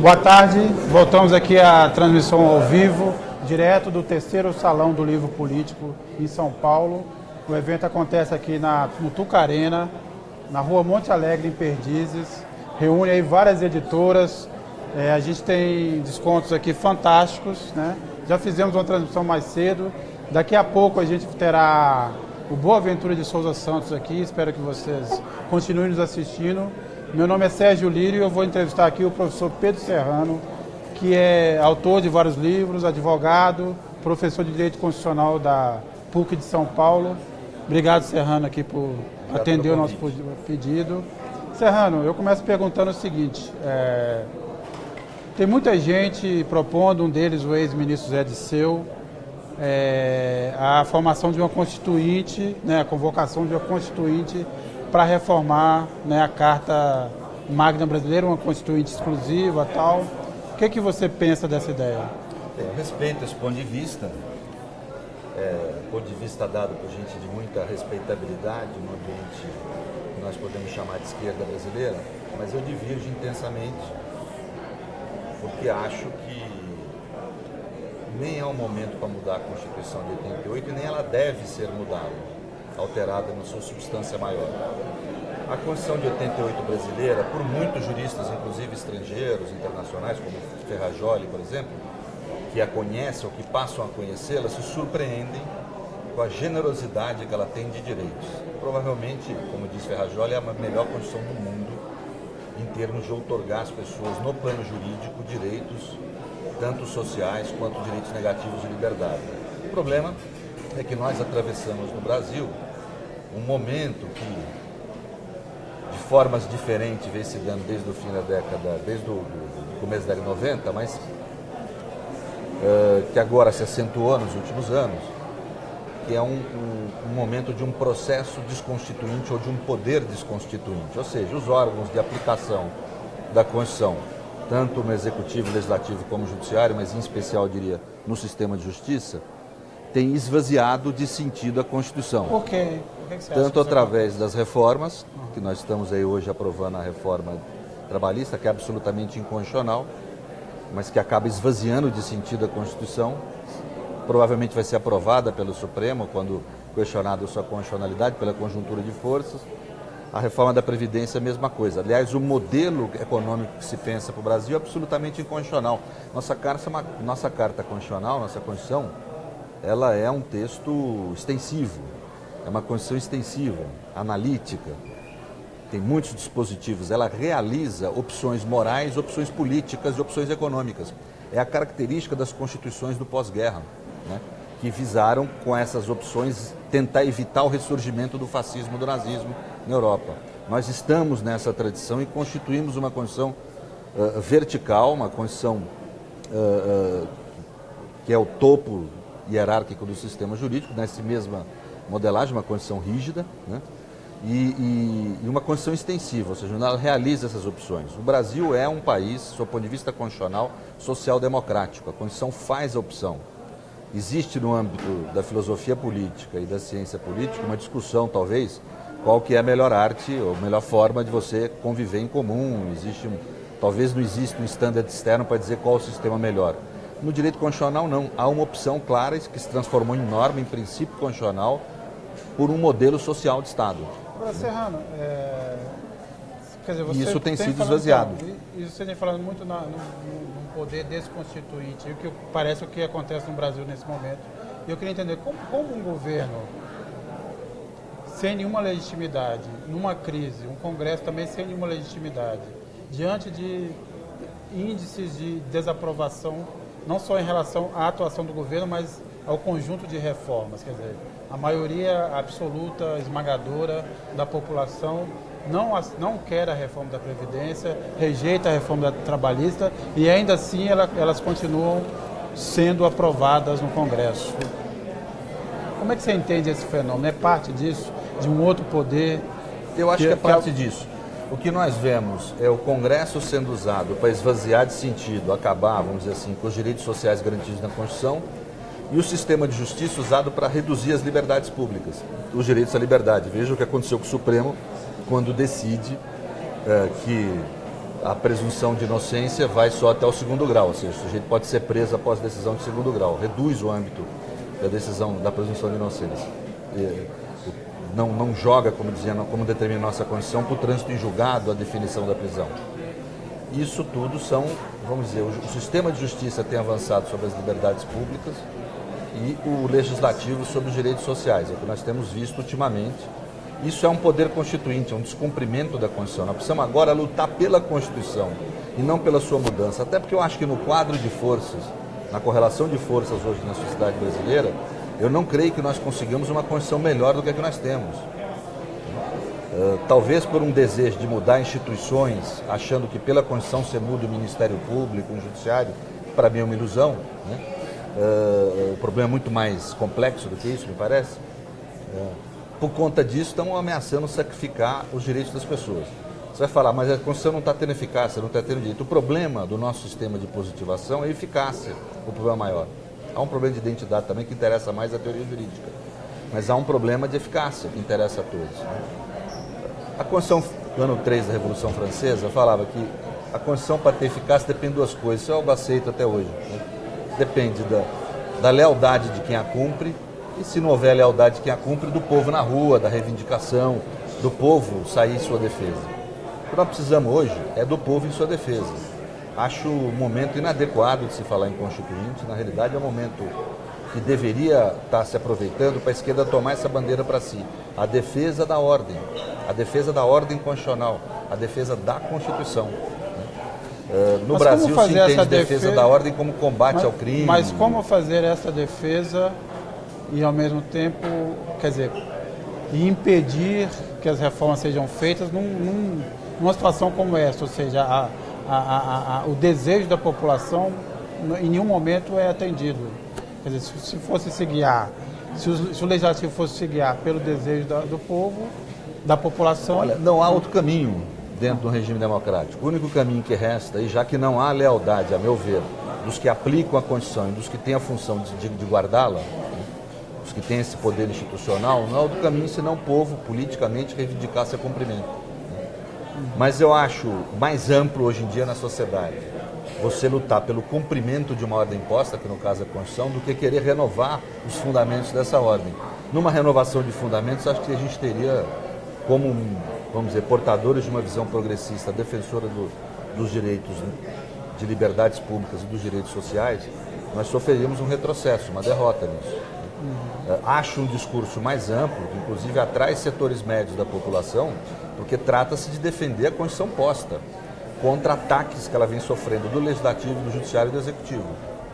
Boa tarde, voltamos aqui à transmissão ao vivo, direto do terceiro Salão do Livro Político em São Paulo. O evento acontece aqui no Tucarena, na rua Monte Alegre, em Perdizes. Reúne aí várias editoras, a gente tem descontos aqui fantásticos, né? Já fizemos uma transmissão mais cedo, daqui a pouco a gente terá o Boaventura de Souza Santos aqui, espero que vocês continuem nos assistindo. Meu nome é Sérgio Lírio e eu vou entrevistar aqui o professor Pedro Serrano, que é autor de vários livros, advogado, professor de Direito Constitucional da PUC de São Paulo. Obrigado, Serrano, aqui por atender o nosso pedido. Serrano, eu começo perguntando o seguinte, tem muita gente propondo, um deles o ex-ministro Zé Disseu, a formação de uma constituinte, né, a convocação de uma constituinte para reformar, né, a Carta Magna Brasileira, uma constituinte exclusiva e tal. O que você pensa dessa ideia? Eu respeito esse ponto de vista dado por gente de muita respeitabilidade no ambiente que nós podemos chamar de esquerda brasileira, mas eu divirjo intensamente, porque acho que nem é o momento para mudar a Constituição de 88 e nem ela deve ser mudada, alterada na sua substância maior. A Constituição de 88 brasileira, por muitos juristas, inclusive estrangeiros, internacionais, como Ferrajoli, por exemplo, que a conhecem ou que passam a conhecê-la, se surpreendem com a generosidade que ela tem de direitos. Provavelmente, como diz Ferrajoli, é a melhor Constituição do mundo em termos de outorgar às pessoas, no plano jurídico, direitos tanto sociais quanto direitos negativos de liberdade. O problema é que nós atravessamos no Brasil um momento que, de formas diferentes, vem se dando desde o fim da década, desde o começo da década de 90, mas que agora se acentuou nos últimos anos, que é um momento de um processo desconstituinte ou de um poder desconstituinte, ou seja, os órgãos de aplicação da Constituição, tanto no Executivo, Legislativo como no Judiciário, mas em especial, eu diria, no sistema de justiça, tem esvaziado de sentido a Constituição. Por quê? Por que você acha tanto que através das reformas, que nós estamos aí hoje aprovando a reforma trabalhista, que é absolutamente inconstitucional, mas que acaba esvaziando de sentido a Constituição, provavelmente vai ser aprovada pelo Supremo, quando questionada a sua constitucionalidade, pela conjuntura de forças. A reforma da Previdência é a mesma coisa. Aliás, o modelo econômico que se pensa para o Brasil é absolutamente inconstitucional. Nossa Carta Constitucional, nossa Constituição, ela é um texto extensivo, é uma Constituição extensiva, analítica, tem muitos dispositivos, ela realiza opções morais, opções políticas e opções econômicas. É a característica das constituições do pós-guerra, né, que visaram, com essas opções, tentar evitar o ressurgimento do fascismo e do nazismo na Europa. Nós estamos nessa tradição e constituímos uma Constituição vertical, uma Constituição que é o topo hierárquico do sistema jurídico, nessa mesma modelagem, uma Constituição rígida, né? E uma Constituição extensiva, ou seja, ela realiza essas opções. O Brasil é um país, do ponto de vista constitucional, social-democrático. A Constituição faz a opção. Existe no âmbito da filosofia política e da ciência política uma discussão, talvez, qual que é a melhor arte ou melhor forma de você conviver em comum. Talvez não exista um standard externo para dizer qual o sistema melhor. No direito constitucional, não. Há uma opção clara que se transformou em norma, em princípio constitucional, por um modelo social de Estado. Agora, Serrano, quer dizer, você isso tem sido falando, esvaziado. Isso você tem falando muito no poder desconstituinte, o que parece o que acontece no Brasil nesse momento. E eu queria entender como um governo sem nenhuma legitimidade, numa crise, um Congresso também sem nenhuma legitimidade, diante de índices de desaprovação, não só em relação à atuação do governo, mas ao conjunto de reformas, quer dizer, a maioria absoluta, esmagadora da população não quer a reforma da Previdência, rejeita a reforma trabalhista e ainda assim elas continuam sendo aprovadas no Congresso. Como é que você entende esse fenômeno? É parte disso? De um outro poder? Eu acho que é parte disso. O que nós vemos é o Congresso sendo usado para esvaziar de sentido, acabar, vamos dizer assim, com os direitos sociais garantidos na Constituição, e o sistema de justiça usado para reduzir as liberdades públicas, os direitos à liberdade. Veja o que aconteceu com o Supremo quando decide que a presunção de inocência vai só até o segundo grau, ou seja, o sujeito pode ser preso após decisão de segundo grau, reduz o âmbito da decisão da presunção de inocência. Não joga, como determina a nossa Constituição, para o trânsito em julgado a definição da prisão. Isso tudo são, vamos dizer, o sistema de justiça tem avançado sobre as liberdades públicas e o legislativo sobre os direitos sociais, é o que nós temos visto ultimamente. Isso é um poder constituinte, é um descumprimento da Constituição. Nós precisamos agora lutar pela Constituição e não pela sua mudança, até porque eu acho que no quadro de forças, na correlação de forças hoje na sociedade brasileira, eu não creio que nós consigamos uma Constituição melhor do que a que nós temos. Talvez por um desejo de mudar instituições, achando que pela Constituição você muda o Ministério Público, o Judiciário, para mim é uma ilusão, né? O problema é muito mais complexo do que isso, me parece. Por conta disso, estão ameaçando sacrificar os direitos das pessoas. Você vai falar, mas a Constituição não está tendo eficácia, não está tendo direito. O problema do nosso sistema de positivação é a eficácia, o problema maior. Há um problema de identidade também que interessa mais à teoria jurídica, mas há um problema de eficácia que interessa a todos. A Constituição do ano 3 da Revolução Francesa falava que a Constituição, para ter eficácia, depende de duas coisas. Isso eu aceito até hoje. Né? Depende da lealdade de quem a cumpre, e se não houver lealdade de quem a cumpre, do povo na rua, da reivindicação, do povo sair em sua defesa. O que nós precisamos hoje é do povo em sua defesa. Acho o momento inadequado de se falar em constituinte, na realidade é um momento que deveria estar se aproveitando para a esquerda tomar essa bandeira para si. A defesa da ordem constitucional, a defesa da Constituição. No Brasil se entende defesa da ordem como combate ao crime. Mas como fazer essa defesa e ao mesmo tempo, quer dizer, impedir que as reformas sejam feitas numa situação como essa, ou seja, o desejo da população em nenhum momento é atendido. Quer dizer, se fosse se guiar, se o legislativo fosse se guiar pelo desejo do povo, da população... Olha, não há outro caminho dentro do regime democrático. O único caminho que resta, e já que não há lealdade, a meu ver, dos que aplicam a Constituição e dos que têm a função de guardá-la, os que têm esse poder institucional, não há outro caminho senão o povo politicamente reivindicar seu cumprimento. Mas eu acho mais amplo hoje em dia na sociedade você lutar pelo cumprimento de uma ordem imposta, que no caso é a Constituição, do que querer renovar os fundamentos dessa ordem. Numa renovação de fundamentos, acho que a gente teria, como, vamos dizer, portadores de uma visão progressista, defensora dos direitos, de liberdades públicas e dos direitos sociais, nós sofreríamos um retrocesso, uma derrota nisso. Acho um discurso mais amplo, que inclusive atrai setores médios da população, porque trata-se de defender a Constituição posta contra ataques que ela vem sofrendo do Legislativo, do Judiciário e do Executivo.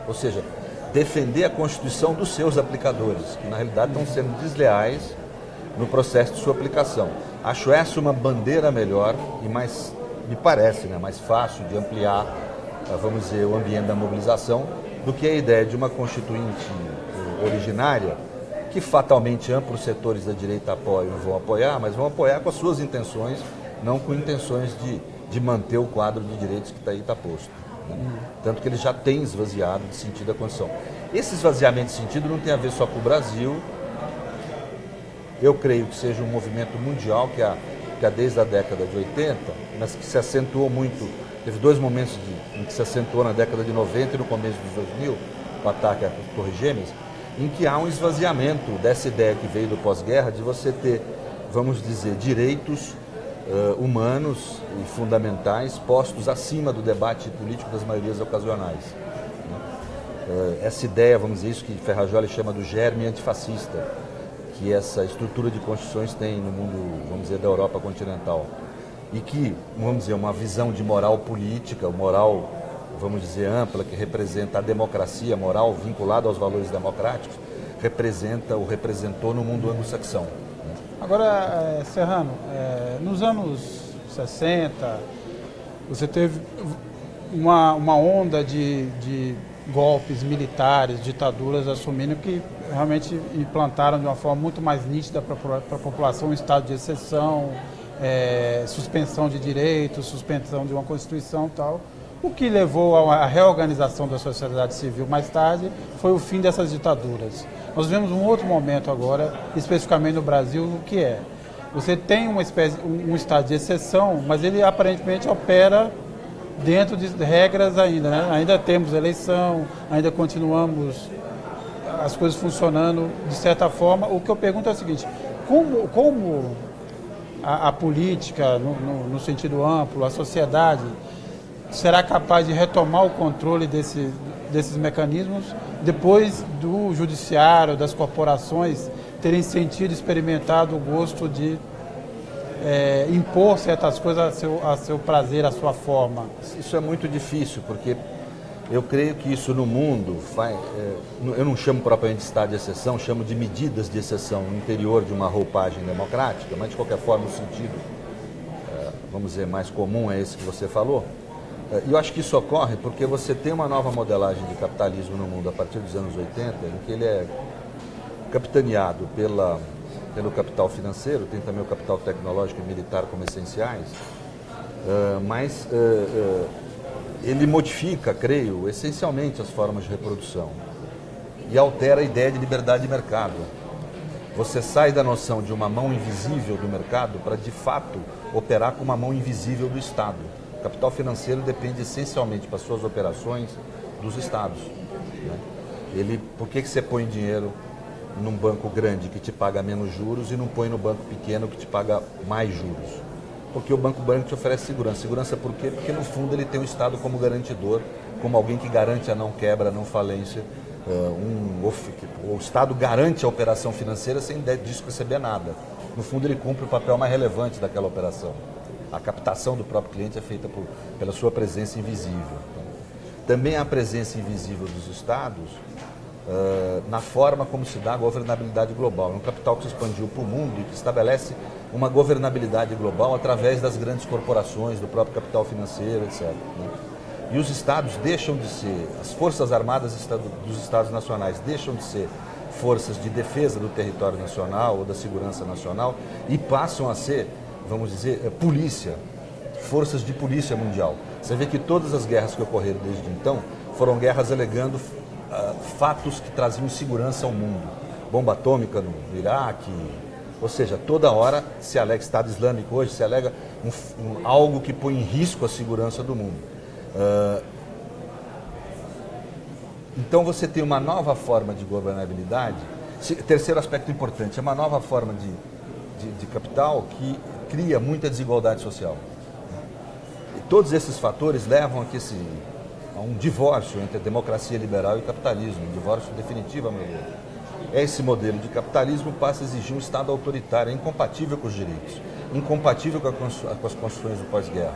Ou seja, defender a Constituição dos seus aplicadores, que na realidade estão sendo desleais no processo de sua aplicação. Acho essa uma bandeira melhor e mais, me parece, né, mais fácil de ampliar, vamos dizer, o ambiente da mobilização, do que a ideia de uma Constituinte originária, que fatalmente amplos setores da direita apoiam e vão apoiar, mas vão apoiar com as suas intenções, não com intenções de manter o quadro de direitos que está posto. Né? Tanto que ele já tem esvaziado de sentido da Constituição. Esse esvaziamento de sentido não tem a ver só com o Brasil. Eu creio que seja um movimento mundial que há desde a década de 80, mas que se acentuou muito. Teve dois momentos em que se acentuou na década de 90 e no começo dos 2000, o ataque às Torres Gêmeas, em que há um esvaziamento dessa ideia que veio do pós-guerra de você ter, vamos dizer, direitos humanos e fundamentais postos acima do debate político das maiorias ocasionais. Essa ideia, vamos dizer, isso que Ferrajoli chama do germe antifascista, que essa estrutura de constituições tem no mundo, vamos dizer, da Europa continental. E que, vamos dizer, uma visão de moral política, moral, vamos dizer, ampla, que representa a democracia, moral vinculada aos valores democráticos, representou no mundo anglo-saxão. Agora, Serrano, nos anos 60, você teve uma onda de golpes militares, ditaduras assumindo que realmente implantaram de uma forma muito mais nítida para a população um estado de exceção, suspensão de direitos, suspensão de uma Constituição e tal. O que levou à reorganização da sociedade civil mais tarde foi o fim dessas ditaduras. Nós vemos um outro momento agora, especificamente no Brasil, o que é? Você tem um estado de exceção, mas ele aparentemente opera dentro de regras ainda, né? Ainda temos eleição, ainda continuamos as coisas funcionando de certa forma. O que eu pergunto é o seguinte, como a política, no sentido amplo, a sociedade, será capaz de retomar o controle desses mecanismos depois do judiciário, das corporações terem sentido, experimentado o gosto de impor certas coisas a seu prazer, a sua forma? Isso é muito difícil, porque eu creio que isso no mundo, eu não chamo propriamente de estado de exceção, chamo de medidas de exceção no interior de uma roupagem democrática, mas de qualquer forma o sentido, vamos dizer, mais comum é esse que você falou. E eu acho que isso ocorre porque você tem uma nova modelagem de capitalismo no mundo a partir dos anos 80, em que ele é capitaneado pelo capital financeiro, tem também o capital tecnológico e militar como essenciais, mas ele modifica, creio, essencialmente as formas de reprodução e altera a ideia de liberdade de mercado. Você sai da noção de uma mão invisível do mercado para, de fato, operar com uma mão invisível do Estado. O capital financeiro depende essencialmente para suas operações dos estados, né? Por que você põe dinheiro num banco grande que te paga menos juros e não põe no banco pequeno que te paga mais juros? Porque o banco grande te oferece segurança. Segurança por quê? Porque no fundo ele tem o Estado como garantidor, como alguém que garante a não quebra, a não falência. O Estado garante a operação financeira sem disso receber nada. No fundo ele cumpre o papel mais relevante daquela operação. A captação do próprio cliente é feita pela sua presença invisível. Também a presença invisível dos Estados na forma como se dá a governabilidade global. É um capital que se expandiu para o mundo e que estabelece uma governabilidade global através das grandes corporações, do próprio capital financeiro, etc. Né? E os Estados deixam de ser, as Forças Armadas dos Estados Nacionais deixam de ser forças de defesa do território nacional ou da segurança nacional e passam a ser, vamos dizer, polícia, forças de polícia mundial. Você vê que todas as guerras que ocorreram desde então foram guerras alegando fatos que traziam insegurança ao mundo. Bomba atômica no Iraque, ou seja, toda hora se alega Estado Islâmico hoje, se alega algo que põe em risco a segurança do mundo. Então você tem uma nova forma de governabilidade. Terceiro aspecto importante, é uma nova forma de capital que cria muita desigualdade social. E todos esses fatores levam a um divórcio entre a democracia liberal e o capitalismo, um divórcio definitivo, a meu ver. Esse modelo de capitalismo passa a exigir um Estado autoritário, incompatível com os direitos, incompatível com as construções do pós-guerra.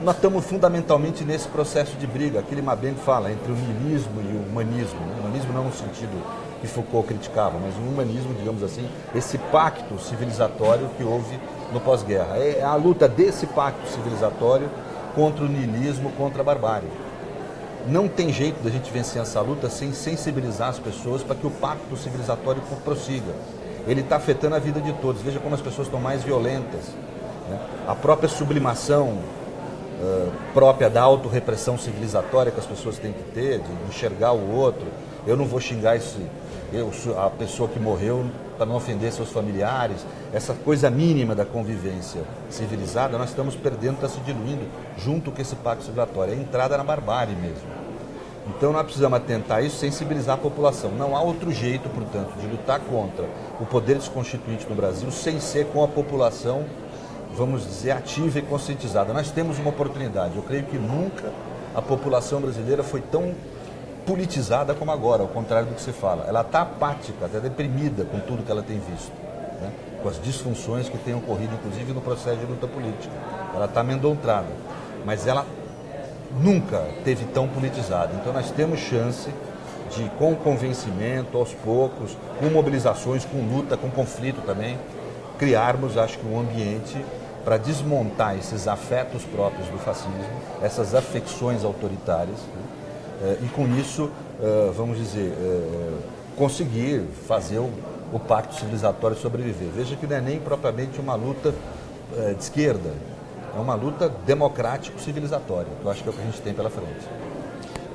Nós estamos fundamentalmente nesse processo de briga, aquele Mabeng fala, entre o niilismo e o humanismo. O humanismo não no sentido que Foucault criticava, mas o humanismo, digamos assim, esse pacto civilizatório que houve no pós-guerra. É a luta desse pacto civilizatório contra o niilismo, contra a barbárie. Não tem jeito da gente vencer essa luta sem sensibilizar as pessoas para que o pacto civilizatório prossiga. Ele está afetando a vida de todos. Veja como as pessoas estão mais violentas, né? A própria sublimação própria da autorrepressão civilizatória que as pessoas têm que ter, de enxergar o outro. Eu não vou xingar a pessoa que morreu para não ofender seus familiares. Essa coisa mínima da convivência civilizada, nós estamos perdendo, está se diluindo junto com esse pacto civilizatório. É a entrada na barbárie mesmo. Então nós precisamos atentar a isso, sensibilizar a população. Não há outro jeito, portanto, de lutar contra o poder desconstituinte no Brasil sem ser com a população, vamos dizer, ativa e conscientizada. Nós temos uma oportunidade. Eu creio que nunca a população brasileira foi tão politizada como agora, ao contrário do que se fala. Ela está apática, até deprimida com tudo que ela tem visto, né? Com as disfunções que têm ocorrido, inclusive no processo de luta política. Ela está amedrontada, mas ela nunca teve tão politizada. Então nós temos chance de, com convencimento, aos poucos, com mobilizações, com luta, com conflito também, criarmos, acho que, um ambiente para desmontar esses afetos próprios do fascismo, essas afecções autoritárias, né? E com isso, vamos dizer, conseguir fazer o pacto civilizatório sobreviver. Veja que não é nem propriamente uma luta de esquerda, é uma luta democrático-civilizatória, que eu acho que é o que a gente tem pela frente.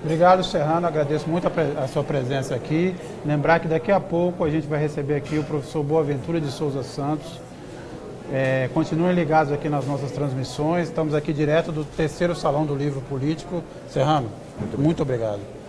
Obrigado, Serrano, agradeço muito a sua presença aqui. Lembrar que daqui a pouco a gente vai receber aqui o professor Boaventura de Souza Santos, Continuem ligados aqui nas nossas transmissões. Estamos aqui direto do terceiro Salão do Livro Político. Serrano, muito obrigado.